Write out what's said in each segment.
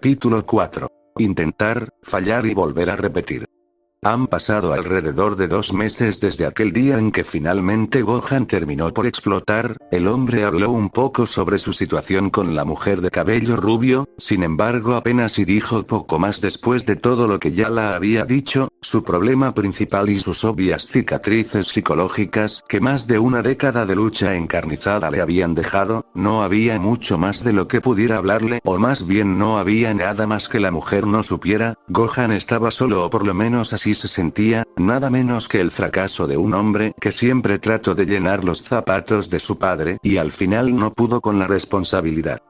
Capítulo 4. Intentar, fallar y volver a repetir. Han pasado alrededor de 2 meses desde aquel día en que finalmente Gohan terminó por explotar. El hombre habló un poco sobre su situación con la mujer de cabello rubio, sin embargo apenas y dijo poco más después de todo lo que ya la había dicho, su problema principal y sus obvias cicatrices psicológicas que más de una década de lucha encarnizada le habían dejado. No había mucho más de lo que pudiera hablarle, o más bien no había nada más que la mujer no supiera. Gohan estaba solo, o por lo menos así se sentía, nada menos que el fracaso de un hombre que siempre trató de llenar los zapatos de su padre, y al final no pudo con la responsabilidad.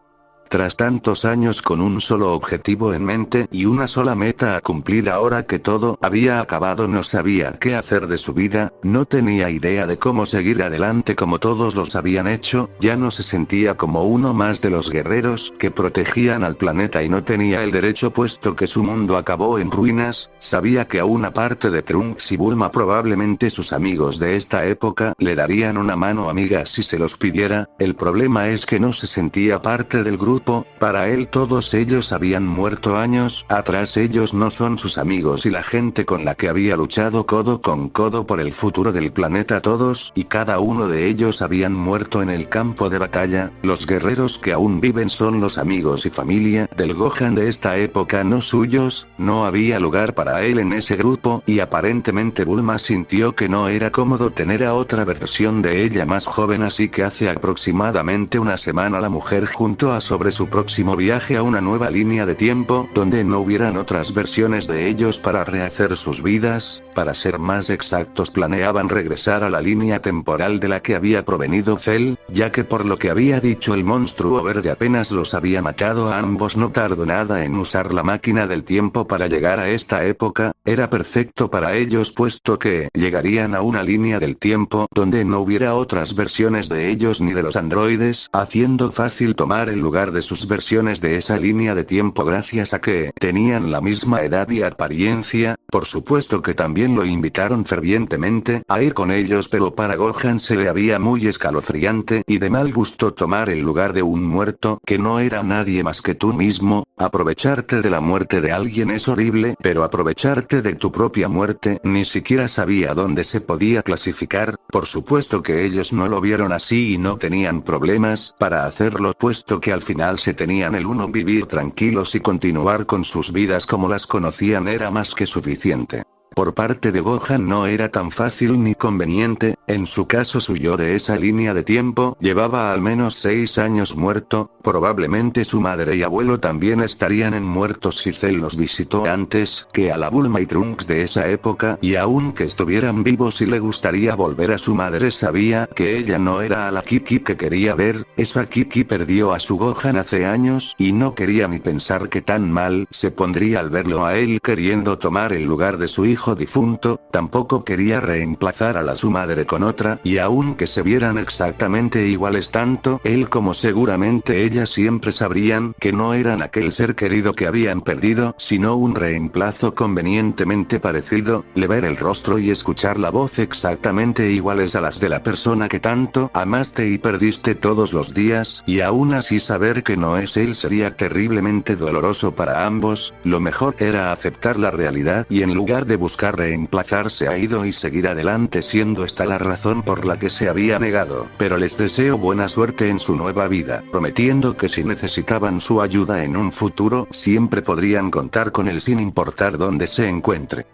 Tras tantos años con un solo objetivo en mente y una sola meta a cumplir, ahora que todo había acabado no sabía qué hacer de su vida, no tenía idea de cómo seguir adelante como todos los habían hecho, ya no se sentía como uno más de los guerreros que protegían al planeta y no tenía el derecho puesto que su mundo acabó en ruinas. Sabía que a una parte de Trunks y Bulma probablemente sus amigos de esta época le darían una mano amiga si se los pidiera, el problema es que no se sentía parte del grupo. Para él todos ellos habían muerto años atrás, ellos no son sus amigos y la gente con la que había luchado codo con codo por el futuro del planeta, todos y cada uno de ellos habían muerto en el campo de batalla. Los guerreros que aún viven son los amigos y familia del Gohan de esta época, no suyos. No había lugar para él en ese grupo, y aparentemente Bulma sintió que no era cómodo tener a otra versión de ella más joven, así que hace aproximadamente una semana la mujer juntó a sobre su próximo viaje a una nueva línea de tiempo, donde no hubieran otras versiones de ellos para rehacer sus vidas. Para ser más exactos, planeaban regresar a la línea temporal de la que había provenido Cell, ya que por lo que había dicho el monstruo verde apenas los había matado a ambos. No tardó nada en usar la máquina del tiempo para llegar a esta época. Era perfecto para ellos puesto que llegarían a una línea del tiempo donde no hubiera otras versiones de ellos ni de los androides, haciendo fácil tomar el lugar de sus versiones de esa línea de tiempo gracias a que tenían la misma edad y apariencia. Por supuesto que también lo invitaron fervientemente a ir con ellos, pero para Gohan se le había muy escalofriante y de mal gusto tomar el lugar de un muerto que no era nadie más que tú mismo. Aprovecharte de la muerte de alguien es horrible, pero aprovecharte de tu propia muerte ni siquiera sabía dónde se podía clasificar. Por supuesto que ellos no lo vieron así y no tenían problemas para hacerlo puesto que al final se tenían el uno, vivir tranquilos y continuar con sus vidas como las conocían era más que suficiente. Por parte de Gohan no era tan fácil ni conveniente. En su caso, su yo de esa línea de tiempo llevaba al menos 6 años muerto, probablemente su madre y abuelo también estarían muertos si Cell los visitó antes que a la Bulma y Trunks de esa época, y aunque estuvieran vivos y le gustaría volver a su madre, sabía que ella no era a la Kiki que quería ver. Esa Kiki perdió a su Gohan hace años y no quería ni pensar que tan mal se pondría al verlo a él queriendo tomar el lugar de su hijo difunto. Tampoco quería reemplazar a su madre con otra, y aunque se vieran exactamente iguales tanto él como seguramente ella siempre sabrían que no eran aquel ser querido que habían perdido, sino un reemplazo convenientemente parecido. Le ver el rostro y escuchar la voz exactamente iguales a las de la persona que tanto amaste y perdiste todos los días, y aún así saber que no es él sería terriblemente doloroso para ambos. Lo mejor era aceptar la realidad y en lugar de buscar reemplazarse ha ido y seguir adelante, siendo esta la razón por la que se había negado. Pero les deseo buena suerte en su nueva vida, prometiendo que si necesitaban su ayuda en un futuro siempre podrían contar con él sin importar dónde se encuentre.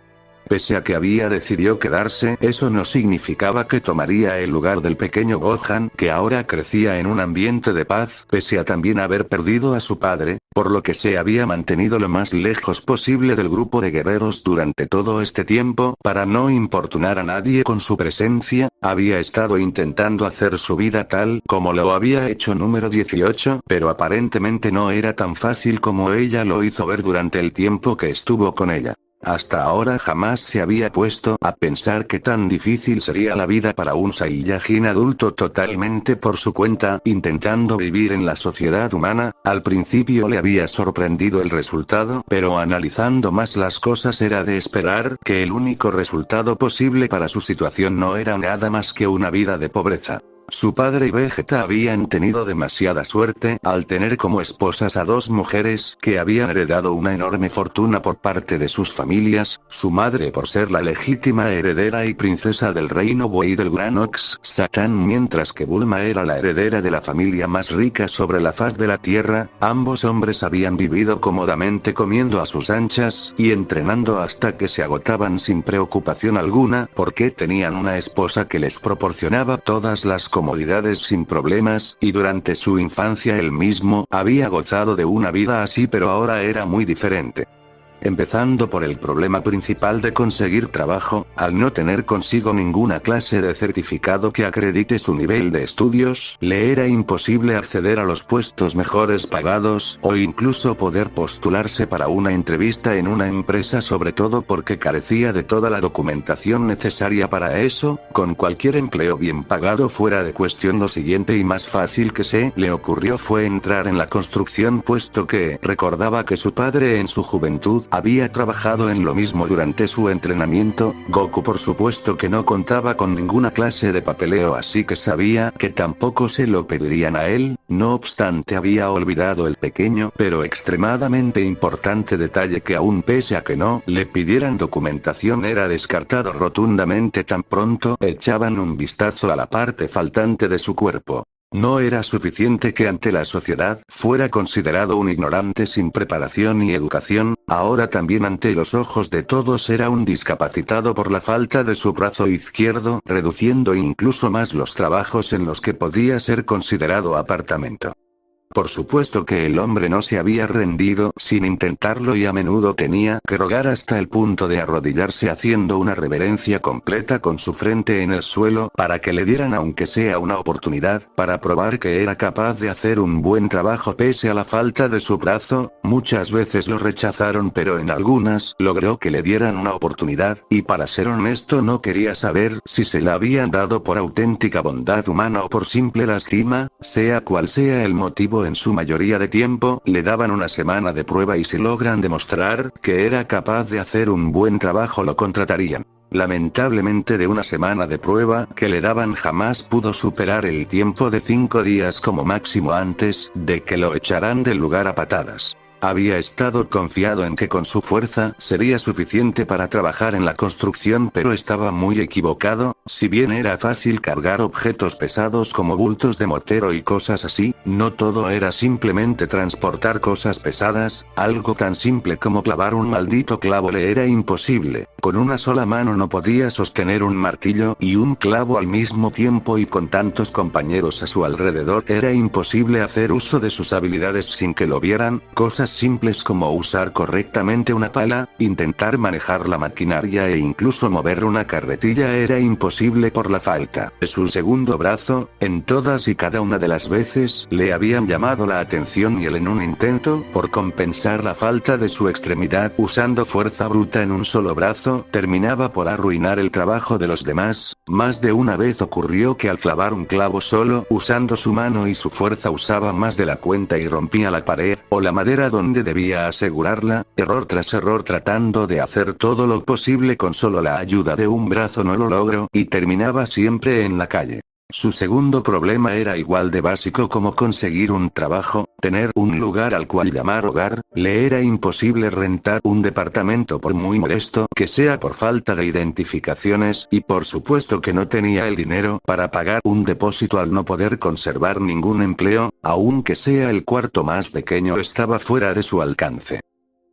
Pese a que había decidido quedarse, eso no significaba que tomaría el lugar del pequeño Gohan, que ahora crecía en un ambiente de paz, pese a también haber perdido a su padre, por lo que se había mantenido lo más lejos posible del grupo de guerreros durante todo este tiempo, para no importunar a nadie con su presencia. Había estado intentando hacer su vida tal como lo había hecho número 18, pero aparentemente no era tan fácil como ella lo hizo ver durante el tiempo que estuvo con ella. Hasta ahora jamás se había puesto a pensar que tan difícil sería la vida para un Saiyajin adulto totalmente por su cuenta, intentando vivir en la sociedad humana. Al principio le había sorprendido el resultado, pero analizando más las cosas era de esperar que el único resultado posible para su situación no era nada más que una vida de pobreza. Su padre y Vegeta habían tenido demasiada suerte al tener como esposas a dos mujeres que habían heredado una enorme fortuna por parte de sus familias, su madre por ser la legítima heredera y princesa del reino Buey del Gran Ox Satán, mientras que Bulma era la heredera de la familia más rica sobre la faz de la tierra. Ambos hombres habían vivido cómodamente comiendo a sus anchas y entrenando hasta que se agotaban sin preocupación alguna, porque tenían una esposa que les proporcionaba todas las comodidades sin problemas, y durante su infancia él mismo había gozado de una vida así, pero ahora era muy diferente. Empezando por el problema principal de conseguir trabajo, al no tener consigo ninguna clase de certificado que acredite su nivel de estudios, le era imposible acceder a los puestos mejores pagados, o incluso poder postularse para una entrevista en una empresa, sobre todo porque carecía de toda la documentación necesaria para eso. Con cualquier empleo bien pagado fuera de cuestión, lo siguiente y más fácil que se le ocurrió fue entrar en la construcción, puesto que recordaba que su padre en su juventud había trabajado en lo mismo durante su entrenamiento. Goku por supuesto que no contaba con ninguna clase de papeleo, así que sabía que tampoco se lo pedirían a él. No obstante, había olvidado el pequeño pero extremadamente importante detalle que aún pese a que no le pidieran documentación era descartado rotundamente tan pronto echaban un vistazo a la parte faltante de su cuerpo. No era suficiente que ante la sociedad fuera considerado un ignorante sin preparación ni educación, ahora también ante los ojos de todos era un discapacitado por la falta de su brazo izquierdo, reduciendo incluso más los trabajos en los que podía ser considerado apartamento. Por supuesto que el hombre no se había rendido sin intentarlo, y a menudo tenía que rogar hasta el punto de arrodillarse haciendo una reverencia completa con su frente en el suelo para que le dieran aunque sea una oportunidad para probar que era capaz de hacer un buen trabajo pese a la falta de su brazo. Muchas veces lo rechazaron, pero en algunas logró que le dieran una oportunidad, y para ser honesto no quería saber si se la habían dado por auténtica bondad humana o por simple lástima. Sea cual sea el motivo, en su mayoría de tiempo le daban una semana de prueba y si logran demostrar que era capaz de hacer un buen trabajo lo contratarían. Lamentablemente, de una semana de prueba que le daban jamás pudo superar el tiempo de 5 días como máximo antes de que lo echaran del lugar a patadas. Había estado confiado en que con su fuerza sería suficiente para trabajar en la construcción, pero estaba muy equivocado. Si bien era fácil cargar objetos pesados como bultos de mortero y cosas así, no todo era simplemente transportar cosas pesadas. Algo tan simple como clavar un maldito clavo le era imposible. Con una sola mano no podía sostener un martillo y un clavo al mismo tiempo, y con tantos compañeros a su alrededor era imposible hacer uso de sus habilidades sin que lo vieran. Cosas simples como usar correctamente una pala, intentar manejar la maquinaria e incluso mover una carretilla era imposible por la falta de su segundo brazo. En todas y cada una de las veces le habían llamado la atención, y él, en un intento por compensar la falta de su extremidad usando fuerza bruta en un solo brazo, terminaba por arruinar el trabajo de los demás. Más de una vez ocurrió que al clavar un clavo solo usando su mano y su fuerza usaba más de la cuenta y rompía la pared o la madera donde debía asegurarla. Error tras error, tratando de hacer todo lo posible con solo la ayuda de un brazo no lo logró, y terminaba siempre en la calle. Su segundo problema era igual de básico como conseguir un trabajo, tener un lugar al cual llamar hogar. Le era imposible rentar un departamento por muy modesto que sea por falta de identificaciones, y por supuesto que no tenía el dinero para pagar un depósito al no poder conservar ningún empleo, aunque sea el cuarto más pequeño estaba fuera de su alcance.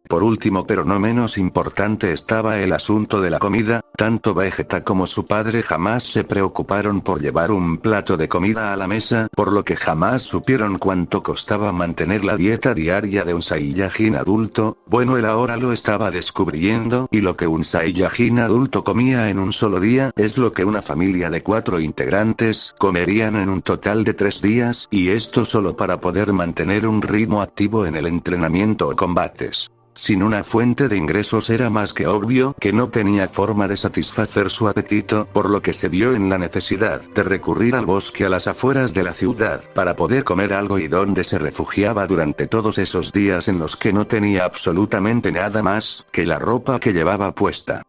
Por último, pero no menos importante, estaba el asunto de la comida. Tanto Vegeta como su padre jamás se preocuparon por llevar un plato de comida a la mesa, por lo que jamás supieron cuánto costaba mantener la dieta diaria de un Saiyajin adulto. Bueno, él ahora lo estaba descubriendo, y lo que un Saiyajin adulto comía en un solo día es lo que una familia de 4 integrantes comerían en un total de 3 días, y esto solo para poder mantener un ritmo activo en el entrenamiento o combates. Sin una fuente de ingresos era más que obvio que no tenía forma de satisfacer su apetito, por lo que se vio en la necesidad de recurrir al bosque a las afueras de la ciudad para poder comer algo, y donde se refugiaba durante todos esos días en los que no tenía absolutamente nada más que la ropa que llevaba puesta.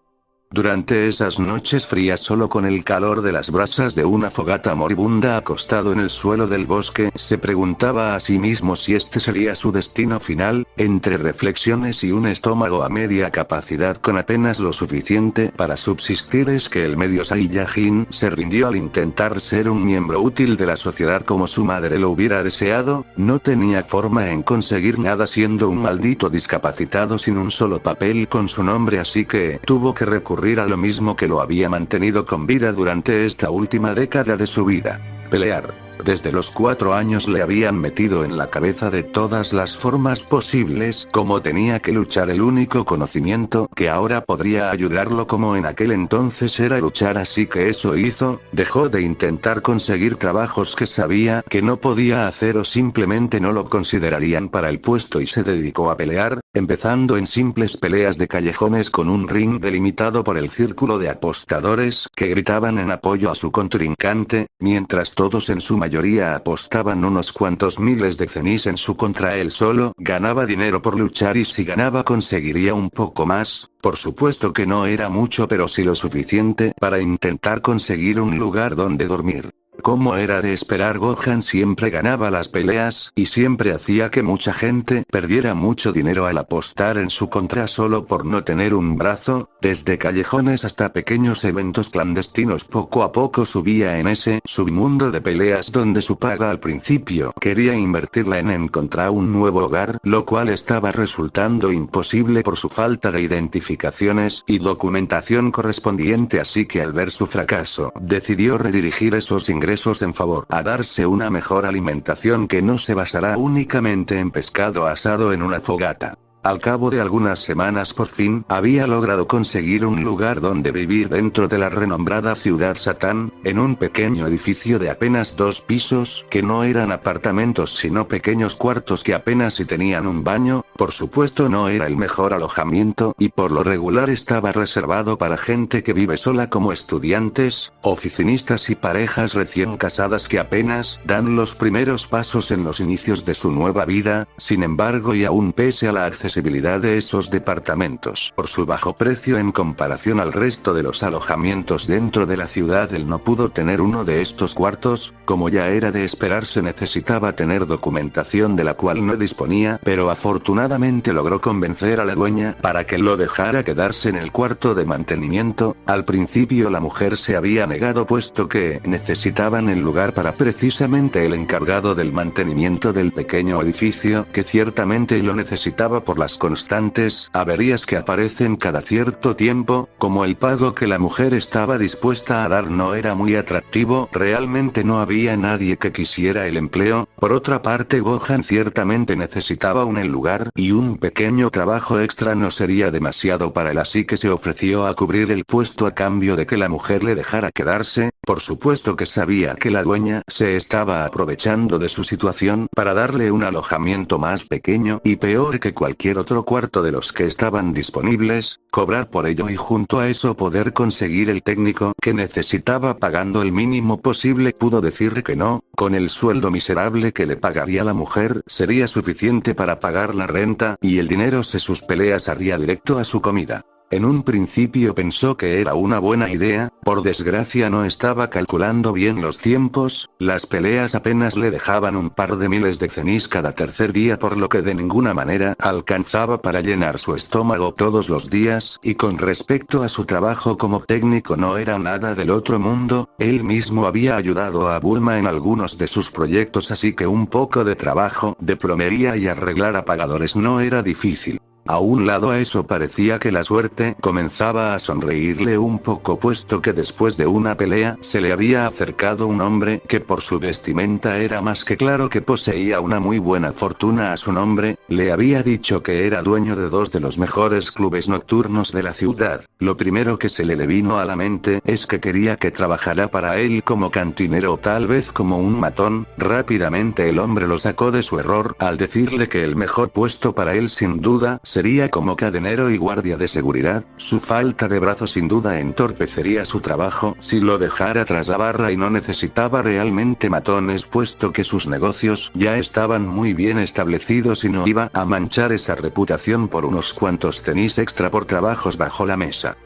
Durante esas noches frías solo con el calor de las brasas de una fogata moribunda acostado en el suelo del bosque, se preguntaba a sí mismo si este sería su destino final, entre reflexiones y un estómago a media capacidad con apenas lo suficiente para subsistir. Es que el medio Saiyajin se rindió al intentar ser un miembro útil de la sociedad como su madre lo hubiera deseado, no tenía forma en conseguir nada siendo un maldito discapacitado sin un solo papel con su nombre, así que tuvo que recurrir a lo mismo que lo había mantenido con vida durante esta última década de su vida: pelear. Desde los 4 años le habían metido en la cabeza de todas las formas posibles cómo tenía que luchar. El único conocimiento que ahora podría ayudarlo como en aquel entonces era luchar, así que eso hizo, dejó de intentar conseguir trabajos que sabía que no podía hacer o simplemente no lo considerarían para el puesto y se dedicó a pelear, empezando en simples peleas de callejones con un ring delimitado por el círculo de apostadores que gritaban en apoyo a su contrincante, mientras todos en su mayoría apostaban unos cuantos miles de cenis en su contra. Él solo ganaba dinero por luchar y si ganaba conseguiría un poco más, por supuesto que no era mucho pero sí lo suficiente para intentar conseguir un lugar donde dormir. Como era de esperar, Gohan siempre ganaba las peleas, y siempre hacía que mucha gente perdiera mucho dinero al apostar en su contra solo por no tener un brazo. Desde callejones hasta pequeños eventos clandestinos, poco a poco subía en ese submundo de peleas donde su paga al principio quería invertirla en encontrar un nuevo hogar, lo cual estaba resultando imposible por su falta de identificaciones y documentación correspondiente, así que al ver su fracaso, decidió redirigir esos ingresos en favor a darse una mejor alimentación que no se basará únicamente en pescado asado en una fogata. Al cabo de algunas semanas por fin había logrado conseguir un lugar donde vivir dentro de la renombrada ciudad Satán, en un pequeño edificio de apenas 2 pisos, que no eran apartamentos sino pequeños cuartos que apenas si tenían un baño. Por supuesto no era el mejor alojamiento y por lo regular estaba reservado para gente que vive sola como estudiantes, oficinistas y parejas recién casadas que apenas dan los primeros pasos en los inicios de su nueva vida. Sin embargo, y aún pese a la accesibilidad de esos departamentos por su bajo precio en comparación al resto de los alojamientos dentro de la ciudad, él no pudo tener uno de estos cuartos. Como ya era de esperarse, necesitaba tener documentación de la cual no disponía, pero afortunadamente logró convencer a la dueña para que lo dejara quedarse en el cuarto de mantenimiento. Al principio la mujer se había negado puesto que necesitaban el lugar para precisamente el encargado del mantenimiento del pequeño edificio, que ciertamente lo necesitaba por las constantes averías que aparecen cada cierto tiempo. Como el pago que la mujer estaba dispuesta a dar no era muy atractivo, realmente no había nadie que quisiera el empleo. Por otra parte, Gohan ciertamente necesitaba un lugar, y un pequeño trabajo extra no sería demasiado para él, así que se ofreció a cubrir el puesto a cambio de que la mujer le dejara quedarse. Por supuesto que sabía que la dueña se estaba aprovechando de su situación para darle un alojamiento más pequeño y peor que cualquier otro cuarto de los que estaban disponibles, cobrar por ello y junto a eso poder conseguir el técnico que necesitaba pagando el mínimo posible. Pudo decir que no, con el sueldo miserable que le pagaría la mujer sería suficiente para pagar la renta, y el dinero de sus peleas haría directo a su comida. En un principio pensó que era una buena idea, por desgracia no estaba calculando bien los tiempos. Las peleas apenas le dejaban un par de miles de cenis cada tercer día, por lo que de ninguna manera alcanzaba para llenar su estómago todos los días, y con respecto a su trabajo como técnico no era nada del otro mundo. Él mismo había ayudado a Bulma en algunos de sus proyectos, así que un poco de trabajo de plomería y arreglar apagadores no era difícil. A un lado a eso parecía que la suerte comenzaba a sonreírle un poco, puesto que después de una pelea se le había acercado un hombre que por su vestimenta era más que claro que poseía una muy buena fortuna a su nombre. Le había dicho que era dueño de 2 de los mejores clubes nocturnos de la ciudad. Lo primero que se le vino a la mente es que quería que trabajara para él como cantinero o tal vez como un matón. Rápidamente el hombre lo sacó de su error al decirle que el mejor puesto para él sin duda sería como cadenero y guardia de seguridad. Su falta de brazos sin duda entorpecería su trabajo si lo dejara tras la barra, y no necesitaba realmente matones puesto que sus negocios ya estaban muy bien establecidos y no iba a manchar esa reputación por unos cuantos cenis extra por trabajos bajo la mesa.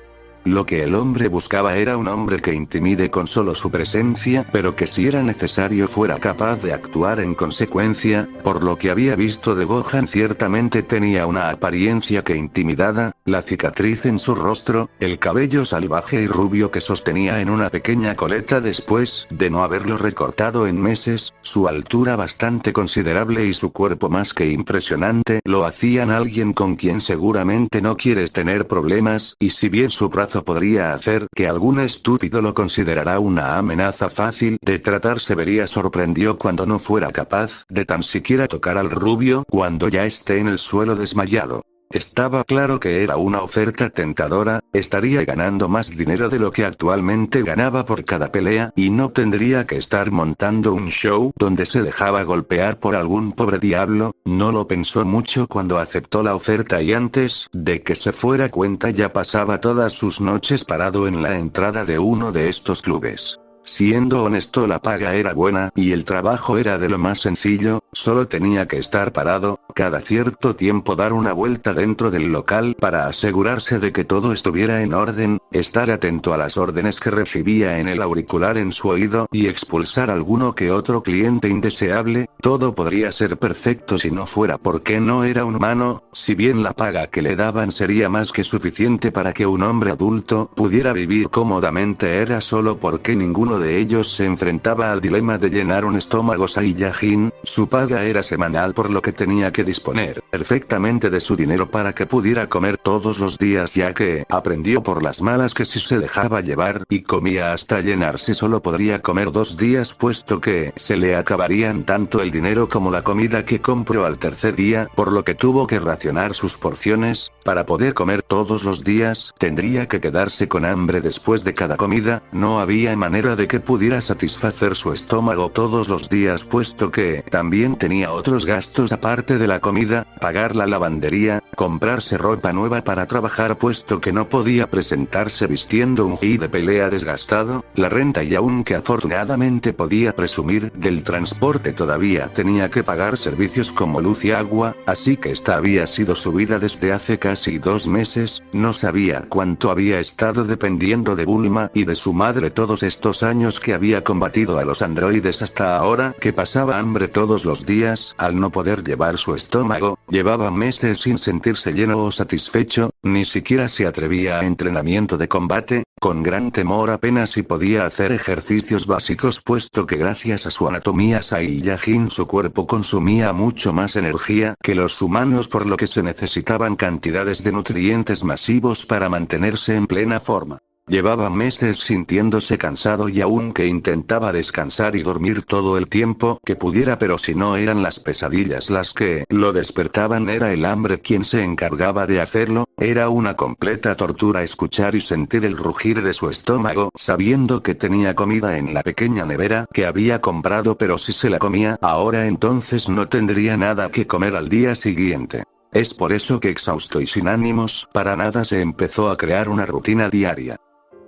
Lo que el hombre buscaba era un hombre que intimide con solo su presencia, pero que si era necesario fuera capaz de actuar en consecuencia. Por lo que había visto de Gohan, ciertamente tenía una apariencia que intimidaba, la cicatriz en su rostro, el cabello salvaje y rubio que sostenía en una pequeña coleta después de no haberlo recortado en meses, su altura bastante considerable y su cuerpo más que impresionante lo hacían alguien con quien seguramente no quieres tener problemas, y si bien su brazo podría hacer que algún estúpido lo considerara una amenaza fácil de tratar, se vería sorprendido cuando no fuera capaz de tan siquiera tocar al rubio cuando ya esté en el suelo desmayado. Estaba claro que era una oferta tentadora, estaría ganando más dinero de lo que actualmente ganaba por cada pelea, y no tendría que estar montando un show donde se dejaba golpear por algún pobre diablo. No lo pensó mucho cuando aceptó la oferta y antes de que se fuera cuenta ya pasaba todas sus noches parado en la entrada de uno de estos clubes. Siendo honesto, la paga era buena y el trabajo era de lo más sencillo, solo tenía que estar parado, cada cierto tiempo dar una vuelta dentro del local para asegurarse de que todo estuviera en orden, estar atento a las órdenes que recibía en el auricular en su oído y expulsar alguno que otro cliente indeseable. Todo podría ser perfecto si no fuera porque no era un humano. Si bien la paga que le daban sería más que suficiente para que un hombre adulto pudiera vivir cómodamente, era solo porque ninguno de ellos se enfrentaba al dilema de llenar un estómago Saiyajin. Su paga era semanal, por lo que tenía que disponer perfectamente de su dinero para que pudiera comer todos los días, ya que aprendió por las malas que si se dejaba llevar y comía hasta llenarse solo podría comer 2 días, puesto que se le acabarían tanto el dinero como la comida que compró al tercer día, por lo que tuvo que racionar sus porciones. Para poder comer todos los días, tendría que quedarse con hambre después de cada comida. No había manera de que pudiera satisfacer su estómago todos los días, puesto que también tenía otros gastos aparte de la comida: pagar la lavandería, comprarse ropa nueva para trabajar puesto que no podía presentarse vistiendo un gi de pelea desgastado, la renta, y aunque afortunadamente podía presumir del transporte, todavía tenía que pagar servicios como luz y agua, así que esta había sido su vida desde hace casi 2 meses. No sabía cuánto había estado dependiendo de Bulma y de su madre todos estos años que había combatido a los androides hasta ahora que pasaba hambre todos los días al no poder llevar su estómago. Llevaba meses sin sentirse lleno o satisfecho, ni siquiera se atrevía a entrenamiento de combate, con gran temor apenas si podía hacer ejercicios básicos, puesto que gracias a su anatomía Saiyajin su cuerpo consumía mucho más energía que los humanos, por lo que se necesitaban cantidades de nutrientes masivos para mantenerse en plena forma. Llevaba meses sintiéndose cansado y aunque intentaba descansar y dormir todo el tiempo que pudiera, pero si no eran las pesadillas las que lo despertaban, era el hambre quien se encargaba de hacerlo. Era una completa tortura escuchar y sentir el rugir de su estómago, sabiendo que tenía comida en la pequeña nevera que había comprado, pero si se la comía ahora entonces no tendría nada que comer al día siguiente. Es por eso que, exhausto y sin ánimos para nada, se empezó a crear una rutina diaria.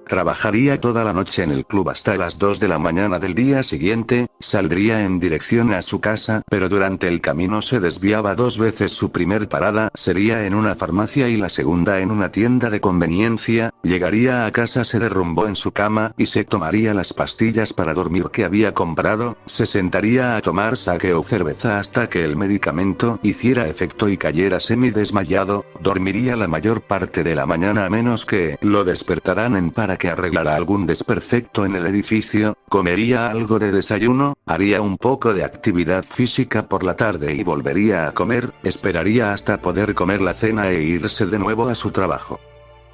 Trabajaría toda la noche en el club hasta las 2 de la mañana del día siguiente, saldría en dirección a su casa, pero durante el camino se desviaba 2 veces. Su primer parada sería en una farmacia y la segunda en una tienda de conveniencia. Llegaría a casa, se derrumbó en su cama y se tomaría las pastillas para dormir que había comprado. Se sentaría a tomar sake o cerveza hasta que el medicamento hiciera efecto y cayera semidesmayado. Dormiría la mayor parte de la mañana a menos que lo despertaran para que arreglara algún desperfecto en el edificio. Comería algo de desayuno, haría un poco de actividad física por la tarde y volvería a comer. Esperaría hasta poder comer la cena e irse de nuevo a su trabajo.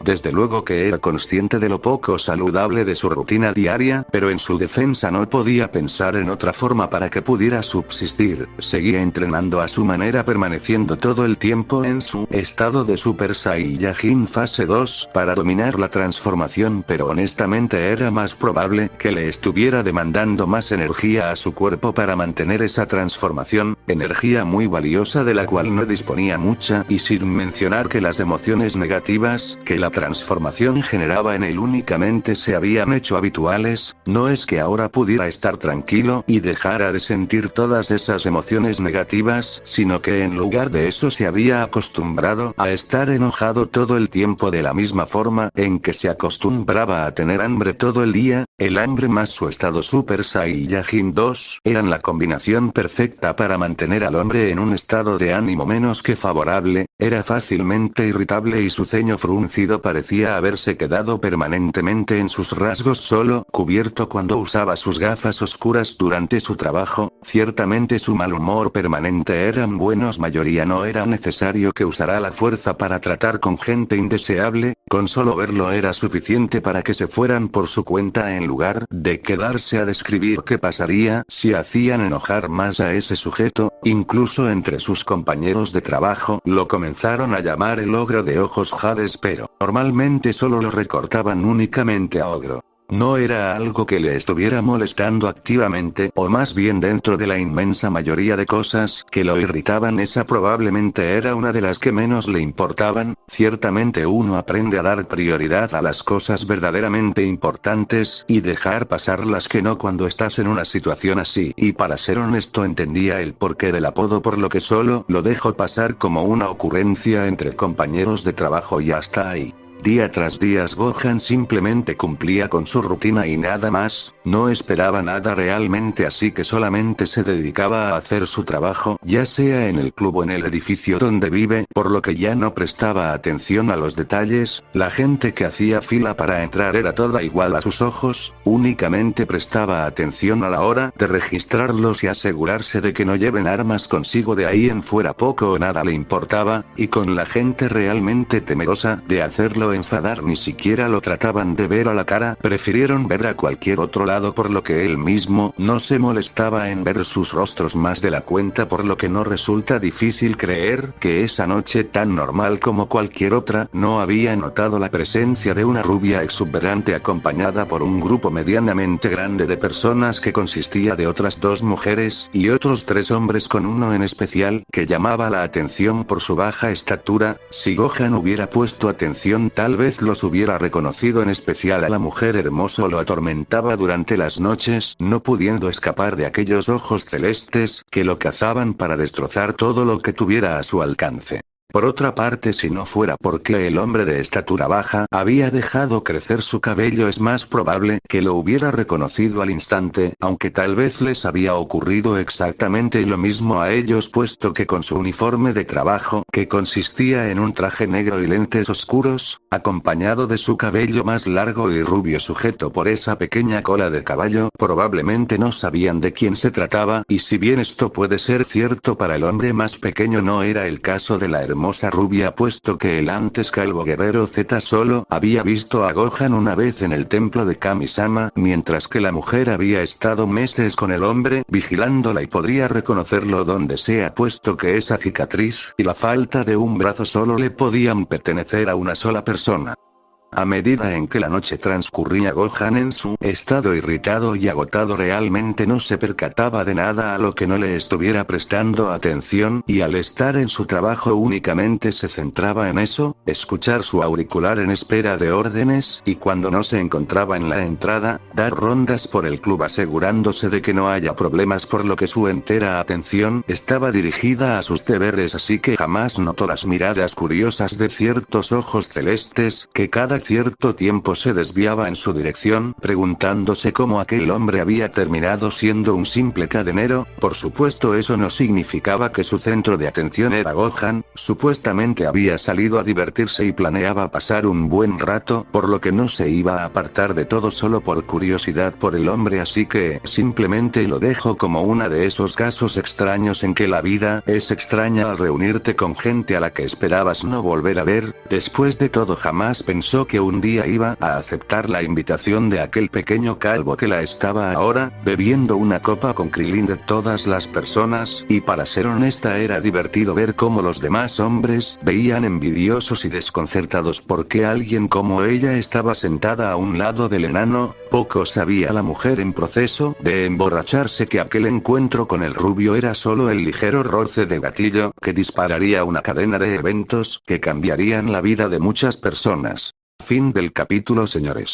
Desde luego que era consciente de lo poco saludable de su rutina diaria, pero en su defensa no podía pensar en otra forma para que pudiera subsistir. Seguía entrenando a su manera, permaneciendo todo el tiempo en su estado de Super Saiyajin fase 2 para dominar la transformación, pero honestamente era más probable que le estuviera demandando más energía a su cuerpo para mantener esa transformación. Energía muy valiosa de la cual no disponía mucha, y sin mencionar que las emociones negativas que la transformación generaba en él únicamente se habían hecho habituales. No es que ahora pudiera estar tranquilo y dejara de sentir todas esas emociones negativas, sino que en lugar de eso se había acostumbrado a estar enojado todo el tiempo de la misma forma en que se acostumbraba a tener hambre todo el día. El hambre más su estado Super Saiyajin 2 eran la combinación perfecta para mantener al hombre en un estado de ánimo menos que favorable. Era fácilmente irritable y su ceño fruncido parecía haberse quedado permanentemente en sus rasgos, solo cubierto cuando usaba sus gafas oscuras durante su trabajo. Ciertamente su mal humor permanente eran buenos, mayoría no era necesario que usara la fuerza para tratar con gente indeseable, con solo verlo era suficiente para que se fueran por su cuenta en lugar de quedarse a describir qué pasaría si hacían enojar más a ese sujeto. Incluso entre sus compañeros de trabajo lo comenzaron a llamar el ogro de ojos jades, pero normalmente solo lo recortaban únicamente a ogro. No era algo que le estuviera molestando activamente, o más bien dentro de la inmensa mayoría de cosas que lo irritaban, esa probablemente era una de las que menos le importaban. Ciertamente uno aprende a dar prioridad a las cosas verdaderamente importantes, y dejar pasar las que no cuando estás en una situación así, y para ser honesto entendía el porqué del apodo, por lo que solo lo dejó pasar como una ocurrencia entre compañeros de trabajo y hasta ahí. Día tras día Gohan simplemente cumplía con su rutina y nada más, no esperaba nada realmente, así que solamente se dedicaba a hacer su trabajo, ya sea en el club o en el edificio donde vive, por lo que ya no prestaba atención a los detalles. La gente que hacía fila para entrar era toda igual a sus ojos, únicamente prestaba atención a la hora de registrarlos y asegurarse de que no lleven armas consigo. De ahí en fuera poco o nada le importaba, y con la gente realmente temerosa de hacerlo enfadar ni siquiera lo trataban de ver a la cara, prefirieron ver a cualquier otro lado, por lo que él mismo no se molestaba en ver sus rostros más de la cuenta, por lo que no resulta difícil creer que esa noche, tan normal como cualquier otra, no había notado la presencia de una rubia exuberante acompañada por un grupo medianamente grande de personas que consistía de otras 2 mujeres y otros 3 hombres, con uno en especial que llamaba la atención por su baja estatura. Si Gohan hubiera puesto atención, tal vez los hubiera reconocido, en especial a la mujer hermosa. Lo atormentaba durante las noches, no pudiendo escapar de aquellos ojos celestes que lo cazaban para destrozar todo lo que tuviera a su alcance. Por otra parte, si no fuera porque el hombre de estatura baja había dejado crecer su cabello, es más probable que lo hubiera reconocido al instante, aunque tal vez les había ocurrido exactamente lo mismo a ellos, puesto que con su uniforme de trabajo, que consistía en un traje negro y lentes oscuros, acompañado de su cabello más largo y rubio sujeto por esa pequeña cola de caballo, probablemente no sabían de quién se trataba, y si bien esto puede ser cierto para el hombre más pequeño, no era el caso de la hermosa rubia, puesto que el antes calvo guerrero Z solo había visto a Gohan una vez en el templo de Kami-sama, mientras que la mujer había estado meses con el hombre vigilándola y podría reconocerlo donde sea, puesto que esa cicatriz y la falta de un brazo solo le podían pertenecer a una sola persona. A medida en que la noche transcurría, Gohan, en su estado irritado y agotado, realmente no se percataba de nada a lo que no le estuviera prestando atención, y al estar en su trabajo únicamente se centraba en eso, escuchar su auricular en espera de órdenes, y cuando no se encontraba en la entrada, dar rondas por el club asegurándose de que no haya problemas, por lo que su entera atención estaba dirigida a sus deberes, así que jamás notó las miradas curiosas de ciertos ojos celestes que cada cierto tiempo se desviaba en su dirección, preguntándose cómo aquel hombre había terminado siendo un simple cadenero. Por supuesto, eso no significaba que su centro de atención era Gohan, supuestamente había salido a divertirse y planeaba pasar un buen rato, por lo que no se iba a apartar de todo solo por curiosidad por el hombre, así que simplemente lo dejó como uno de esos casos extraños en que la vida es extraña al reunirte con gente a la que esperabas no volver a ver. Después de todo, jamás pensó que que un día iba a aceptar la invitación de aquel pequeño calvo que la estaba ahora, bebiendo una copa con Krilin de todas las personas, y para ser honesta era divertido ver cómo los demás hombres veían envidiosos y desconcertados porque alguien como ella estaba sentada a un lado del enano. Poco sabía la mujer en proceso de emborracharse que aquel encuentro con el rubio era solo el ligero roce de gatillo que dispararía una cadena de eventos que cambiarían la vida de muchas personas. Fin del capítulo, señores.